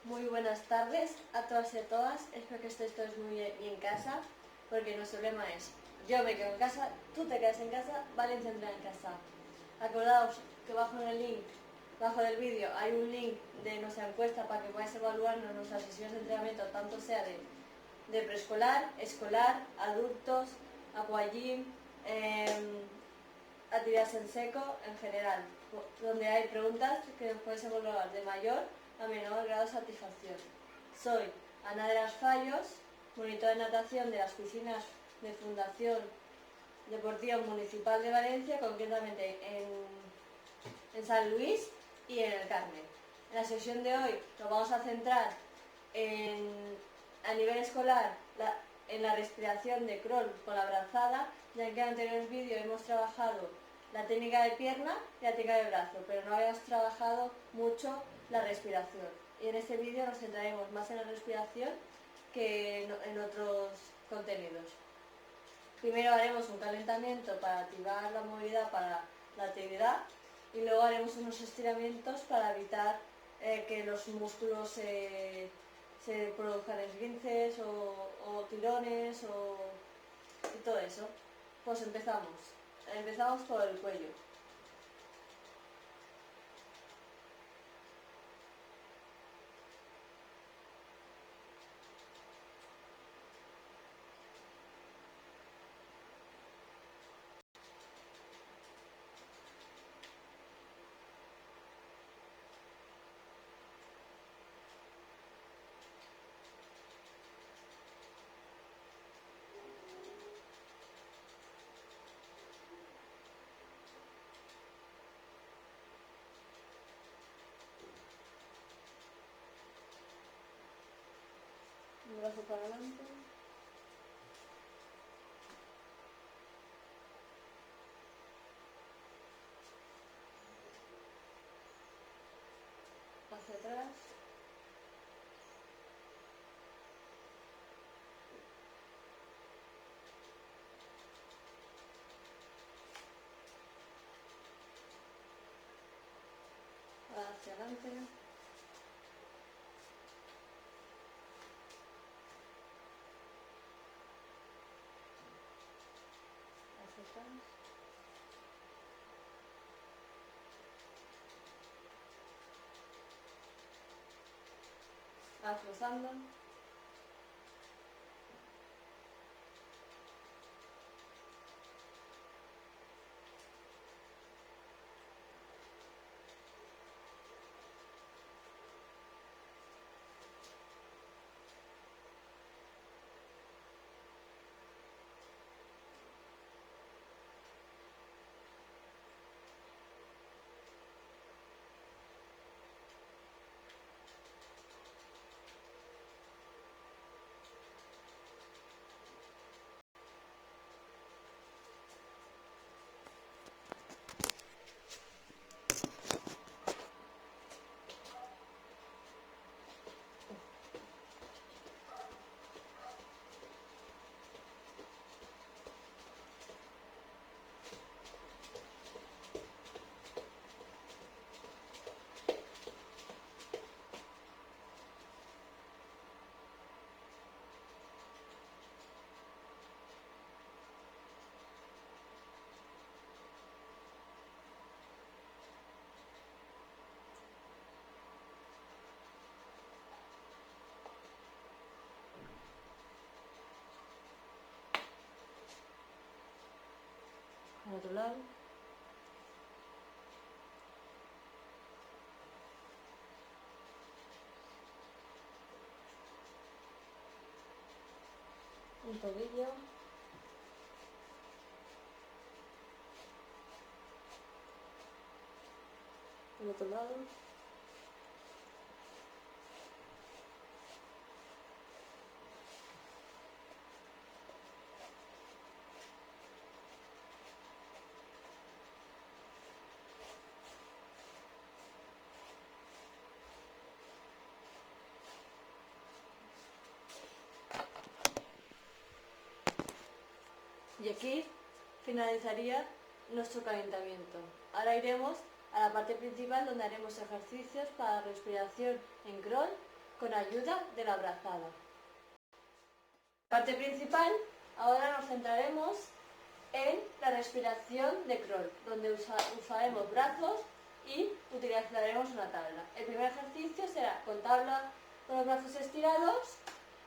Muy buenas tardes a todas y a todas. Espero que estéis todos muy bien y en casa, porque nuestro lema es: yo me quedo en casa, tú te quedas en casa, Valencia entra en casa. Acordaos que bajo en el link, bajo del vídeo, hay un link de nuestra encuesta para que podáis evaluarnos nuestras sesiones de entrenamiento, tanto sea de preescolar, escolar, adultos, aquagym, actividades en seco en general, donde hay preguntas que nos podéis evaluar de mayor a menor grado de satisfacción. Soy Ana de las Fallos, monitora de natación de las piscinas de Fundación Deportiva Municipal de Valencia, concretamente en San Luis y en el Carmen. En la sesión de hoy nos vamos a centrar a nivel escolar en la respiración de crawl con la brazada, ya que en anteriores vídeos hemos trabajado la técnica de pierna y la técnica de brazo, pero no habíamos trabajado mucho la respiración. Y en este vídeo nos centraremos más en la respiración que en otros contenidos. Primero haremos un calentamiento para activar la movilidad para la actividad y luego haremos unos estiramientos para evitar que los músculos se produzcan esguinces o tirones y todo eso. Pues empezamos. Empezamos por el cuello. Un brazo para adelante. Hacia atrás. Hacia adelante. Hacia atrás. Cruzando. Al otro lado. Un tobillo. Al otro lado. Y aquí finalizaría nuestro calentamiento. Ahora iremos a la parte principal, donde haremos ejercicios para respiración en crawl con ayuda de la brazada. Parte principal, ahora nos centraremos en la respiración de crawl, donde usaremos brazos y utilizaremos una tabla. El primer ejercicio será con tabla con los brazos estirados,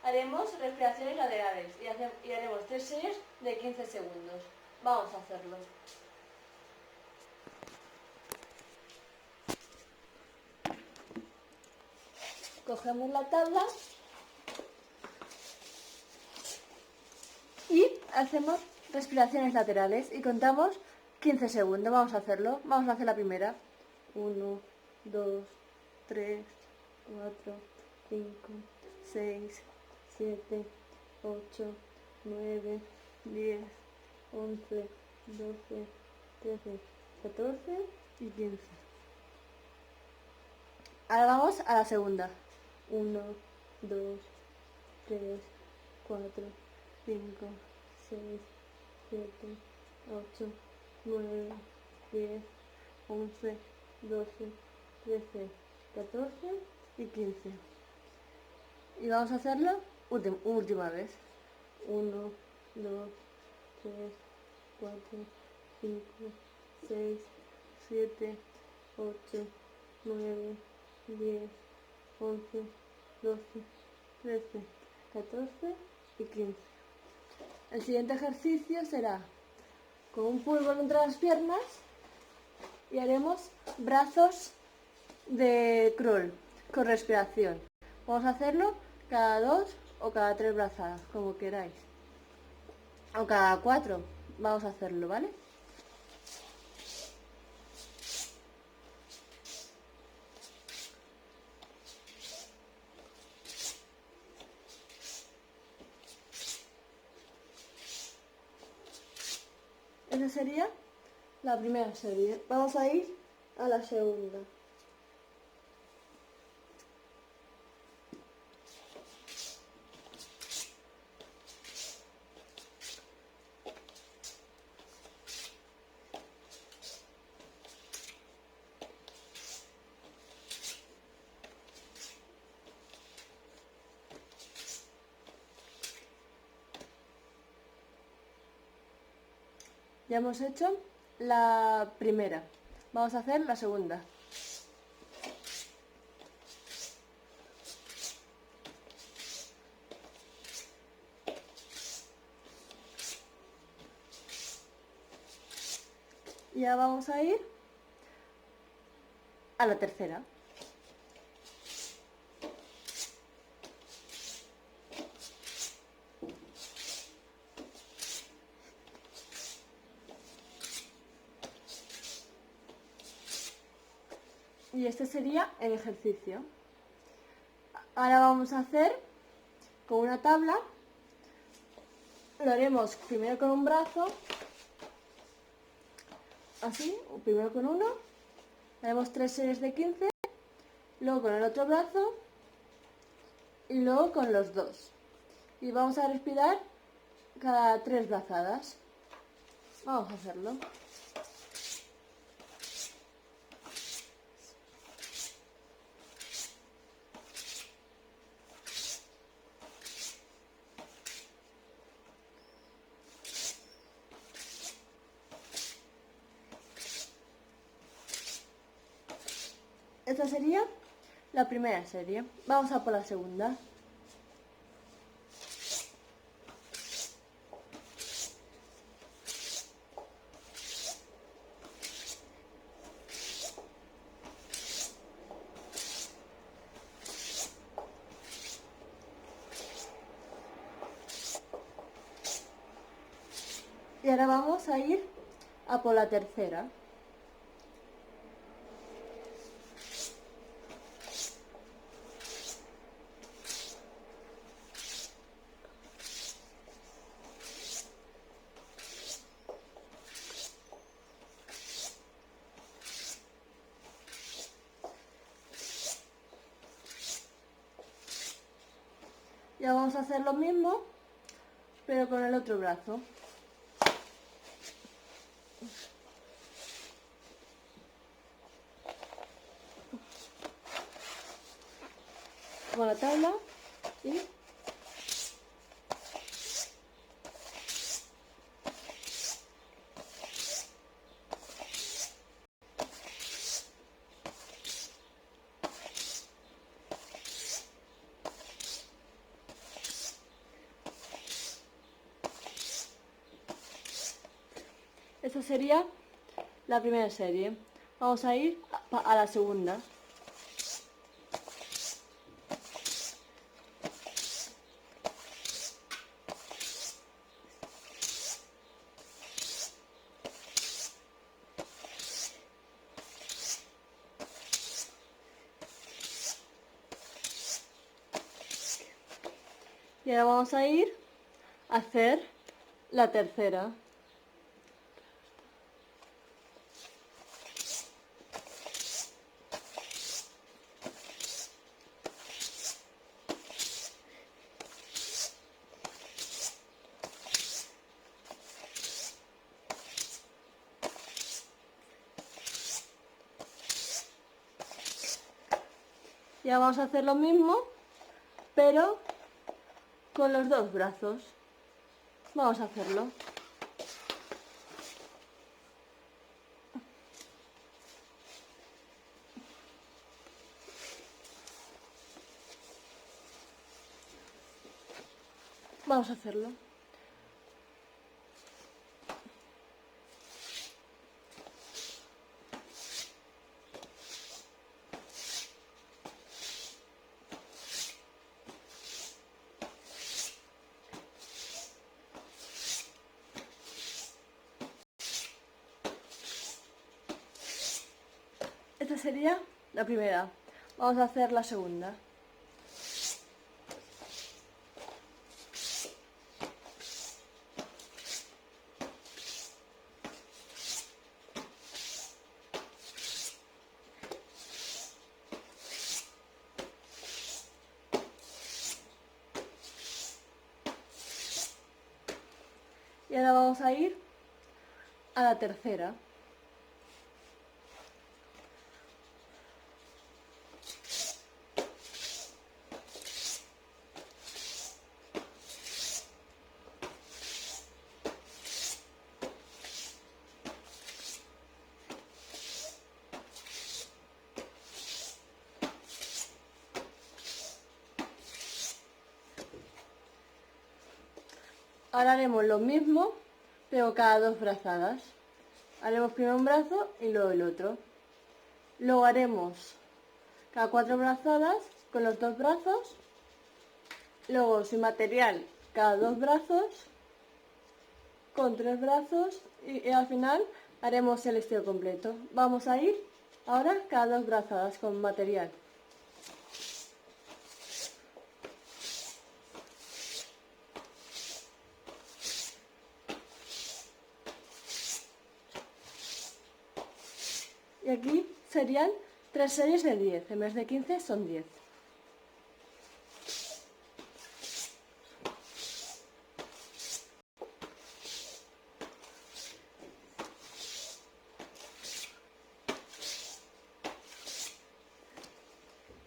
haremos respiraciones laterales y haremos 3 series de 15 segundos. Vamos a hacerlo. Cogemos la tabla y hacemos respiraciones laterales y contamos 15 segundos. Vamos a hacerlo. Vamos a hacer la primera. 1, 2, 3, 4, 5, 6, 7, 8, 9, 10, 11, 12, 13, 14 y 15. Ahora vamos a la segunda. 1, 2, 3, 4, 5, 6, 7, 8, 9, 10, 11, 12, 13, 14 y 15. Y vamos a hacerlo última vez. 1, 2, 3, 4, 5, 6, 7, 8, 9, 10, 11, 12, 13, 14 y 15. El siguiente ejercicio será con un pulgar entre las piernas y haremos brazos de crawl con respiración. Vamos a hacerlo cada 2 o cada 3 brazadas, como queráis. O cada 4. Vamos a hacerlo, ¿vale? Esa sería la primera serie. Vamos a ir a la segunda. Ya hemos hecho la primera. Vamos a hacer la segunda. Y ya vamos a ir a la tercera. Y este sería el ejercicio. Ahora vamos a hacer con una tabla. Lo haremos primero con un brazo, así, primero con uno. Haremos 3 series de 15, luego con el otro brazo y luego con los dos. Y vamos a respirar cada 3 brazadas. Vamos a hacerlo. Esta sería la primera serie. Vamos a por la segunda. Y ahora vamos a ir a por la tercera. Ya vamos a hacer lo mismo, pero con el otro brazo. Pongo la tabla y esta sería la primera serie. Vamos a ir a la segunda. Y ahora vamos a ir a hacer la tercera. Ya vamos a hacer lo mismo, pero con los dos brazos. Vamos a hacerlo. Vamos a hacerlo. Esta sería la primera. Vamos a hacer la segunda. Y ahora vamos a ir a la tercera. Ahora haremos lo mismo, pero cada dos brazadas. Haremos primero un brazo y luego el otro. Luego haremos cada 4 brazadas con los dos brazos. Luego sin material cada 2 brazos con 3 brazos y al final haremos el estilo completo. Vamos a ir ahora cada 2 brazadas con material. Y aquí serían 3 series de 10, en vez de 15 son 10.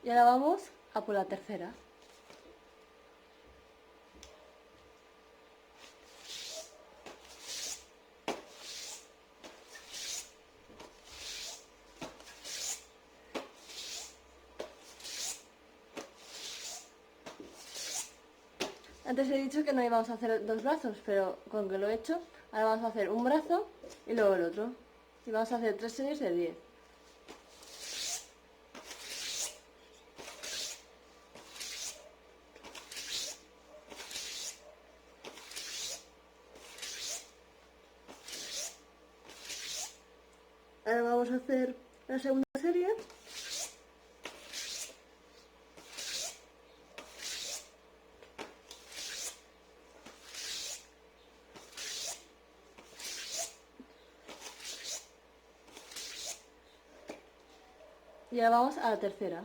Y ahora vamos a por la tercera. Antes he dicho que no íbamos a hacer 2 brazos, pero con que lo he hecho, ahora vamos a hacer un brazo y luego el otro. Y vamos a hacer 3 series de 10. Ahora vamos a hacer la segunda serie. Y ahora vamos a la tercera.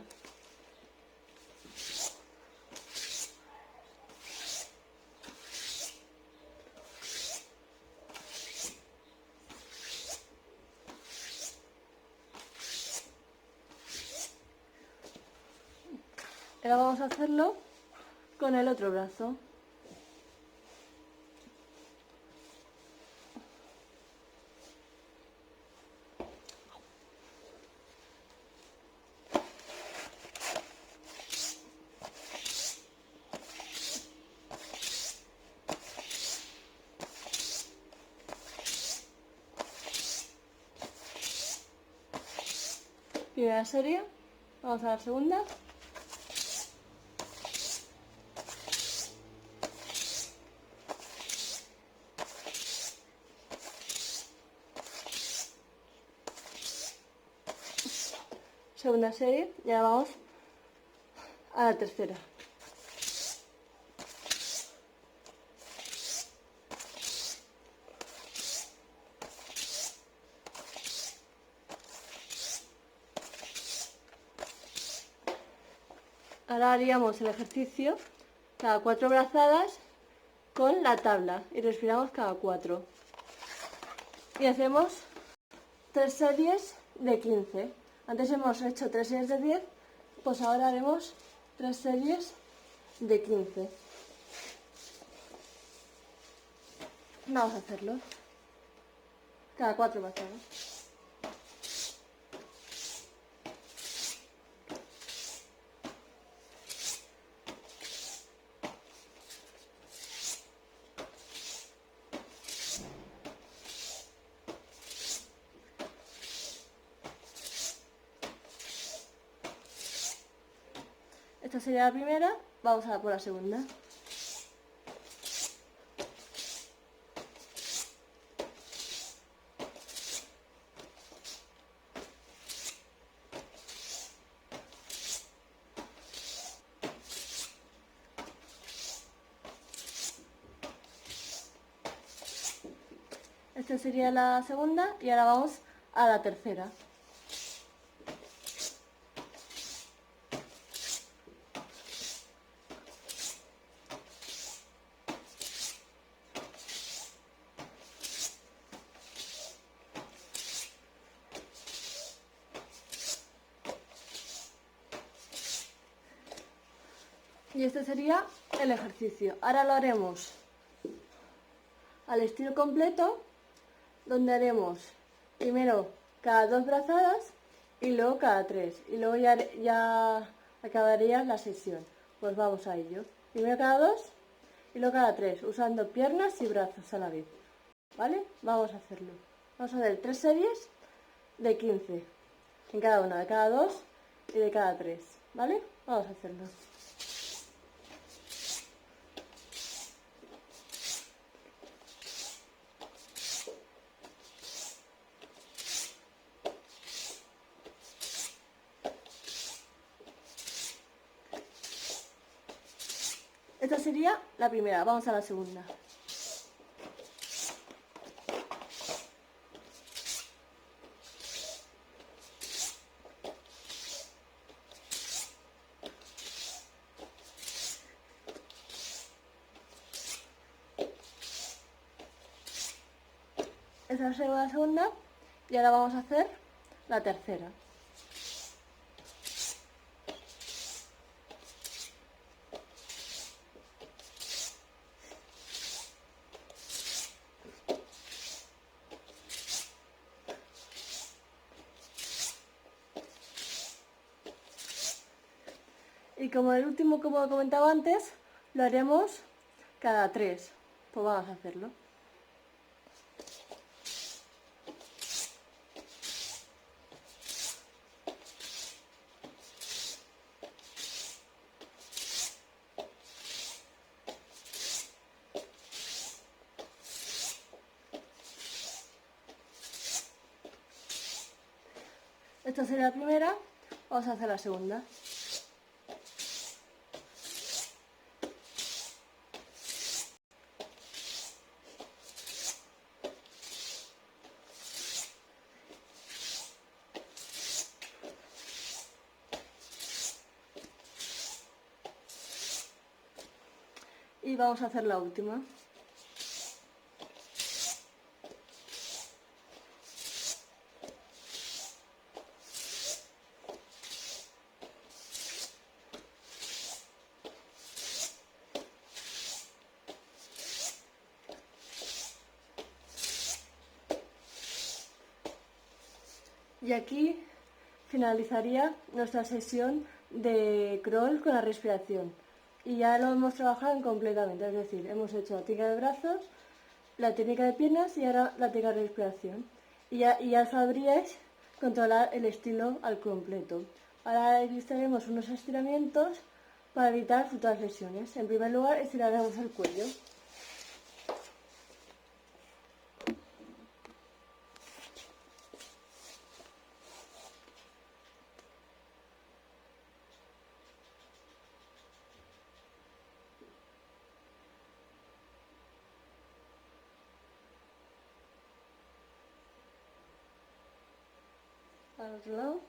Ahora vamos a hacerlo con el otro brazo. Primera serie, vamos a la segunda. Segunda serie, y ahora vamos a la tercera. Ahora haríamos el ejercicio cada 4 brazadas con la tabla y respiramos cada 4. Y hacemos 3 series de 15. Antes hemos hecho 3 series de 10, pues ahora haremos 3 series de 15. Vamos a hacerlo cada 4 brazadas. Esta sería la primera, vamos a por la segunda. Esta sería la segunda y ahora vamos a la tercera. Y este sería el ejercicio. Ahora lo haremos al estilo completo, donde haremos primero cada 2 brazadas y luego cada 3. Y luego ya acabaría la sesión. Pues vamos a ello. Primero cada 2 y luego cada 3, usando piernas y brazos a la vez. ¿Vale? Vamos a hacerlo. Vamos a hacer 3 series de 15 en cada una, de cada 2 y de cada 3. ¿Vale? Vamos a hacerlo. Esta sería la primera, vamos a la segunda. Esta sería la segunda y ahora vamos a hacer la tercera. Y como el último, como he comentado antes, lo haremos cada 3. Pues vamos a hacerlo. Esta sería la primera, vamos a hacer la segunda. Y vamos a hacer la última. Y aquí finalizaría nuestra sesión de crawl con la respiración. Y ya lo hemos trabajado completamente, es decir, hemos hecho la técnica de brazos, la técnica de piernas y ahora la técnica de respiración. Y ya sabríais controlar el estilo al completo. Ahora realizaremos unos estiramientos para evitar futuras lesiones. En primer lugar, estiraremos el cuello. Al otro lado.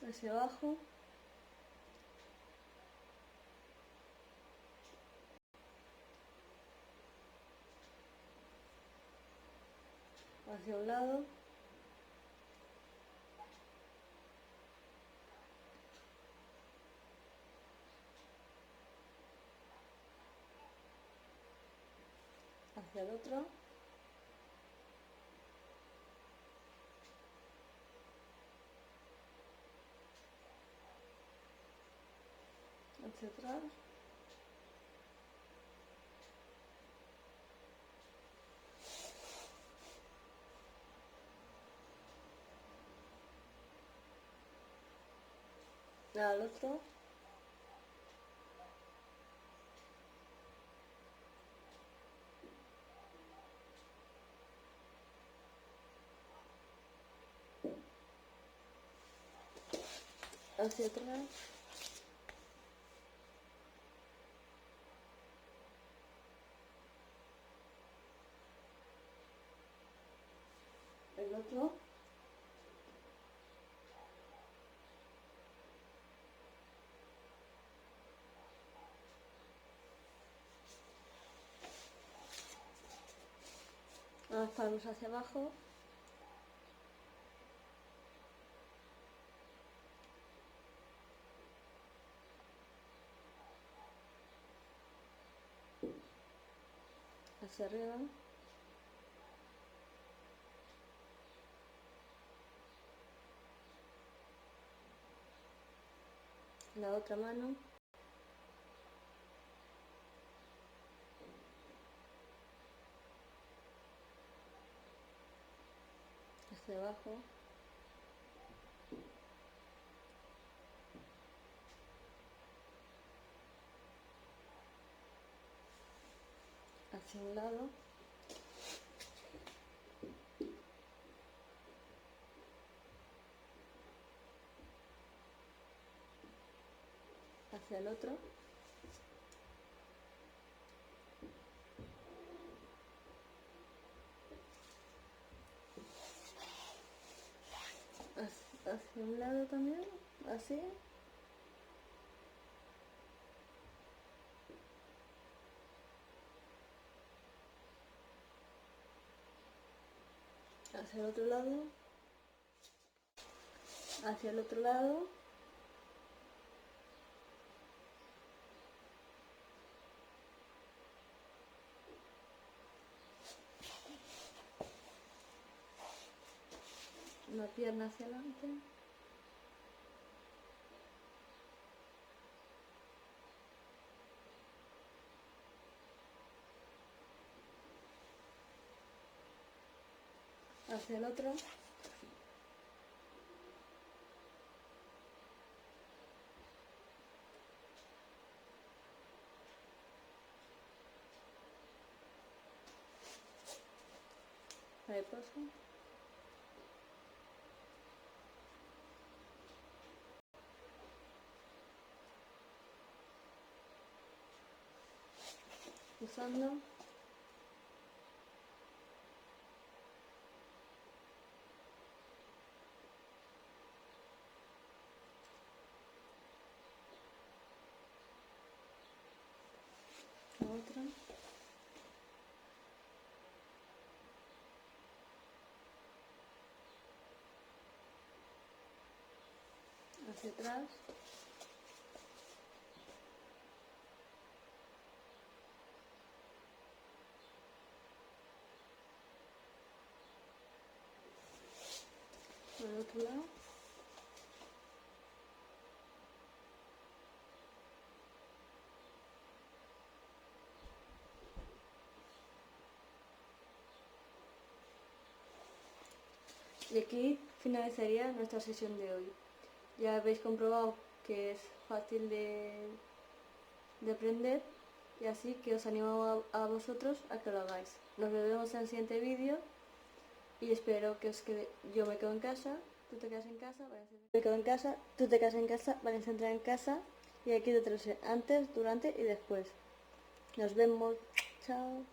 Hacia abajo. Hacia un lado. Hacia el otro. Hacia atrás. Al otro. Hacia atrás. El otro. Las palmas hacia abajo. Hacia arriba. La otra mano. Hacia abajo. Hacia un lado. Hacia el otro. Hacia un lado también. Así. Hacia el otro lado. Hacia el otro lado. Una pierna hacia adelante. Hacia el otro. Reposo. Usando. La otra. hacia atrás. Por el otro lado. Y aquí finalizaría nuestra sesión de hoy. Ya habéis comprobado que es fácil de aprender y así que os animo a vosotros a que lo hagáis. Nos vemos en el siguiente vídeo y espero que os quede. Yo me quedo en casa, tú te quedas en casa, me quedo en casa, tú te quedas en casa, vais a entrar en casa y aquí te traeré antes, durante y después. Nos vemos. Chao.